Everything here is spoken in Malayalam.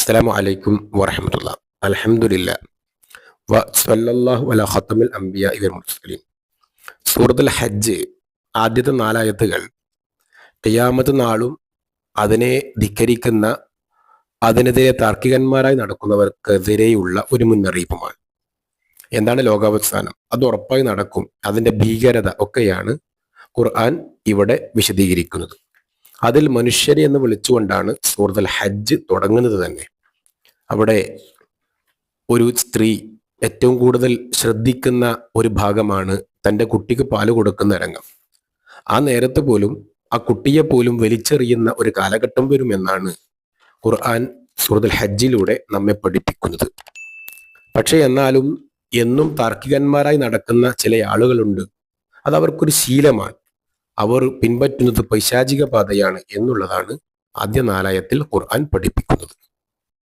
അസ്സലാമു അലൈക്കും വറഹ്മത്തുള്ളാഹി. അൽഹംദുലില്ലാഹ് സ്വല്ലല്ലാഹു അലാ ഖത്തമിൽ അംബിയാഇ വൽ മുർസലീൻ. സൂറത്തുൽ ഹജ്ജ് ആദ്യത്തെ 4 ആയത്തുകൾ ഖിയാമത്ത് നാളും അതിനെ ധിക്കരിക്കുന്ന, അതിനെതിരെ താർക്കികന്മാരായി നടക്കുന്നവർക്കെതിരെയുള്ള ഒരു മുന്നറിയിപ്പുമാണ്. എന്താണ് ലോകാവസാനം? അത് ഉറപ്പായി നടക്കും. അതിൻ്റെ ഭീകരത ഒക്കെയാണ് ഖുർആൻ ഇവിടെ വിശദീകരിക്കുന്നത്. അതിൽ മനുഷ്യരെ എന്ന് വിളിച്ചുകൊണ്ടാണ് സൂറത്തുൽ ഹജ്ജ് തുടങ്ങുന്നത് തന്നെ. അവിടെ ഒരു സ്ത്രീ ഏറ്റവും കൂടുതൽ ശ്രദ്ധിക്കുന്ന ഒരു ഭാഗമാണ് തൻ്റെ കുട്ടിക്ക് പാല് കൊടുക്കുന്ന രംഗം. ആ നേരത്ത് പോലും ആ കുട്ടിയെ പോലും വലിച്ചെറിയുന്ന ഒരു കാലഘട്ടം വരുമെന്നാണ് ഖുർആൻ സൂറത്തുൽ ഹജ്ജിലൂടെ നമ്മെ പഠിപ്പിക്കുന്നത്. പക്ഷേ എന്നാലും എന്നും താർക്കികന്മാരായി നടക്കുന്ന ചില ആളുകളുണ്ട്. അത് അവർക്കൊരു ശീലമാണ്. അവർ പിൻപറ്റുന്നത് പൈശാചിക പാതയാണ് എന്നുള്ളതാണ് ആദ്യ 4 ആയത്തിൽ ഖുർആൻ പഠിപ്പിക്കുന്നത്.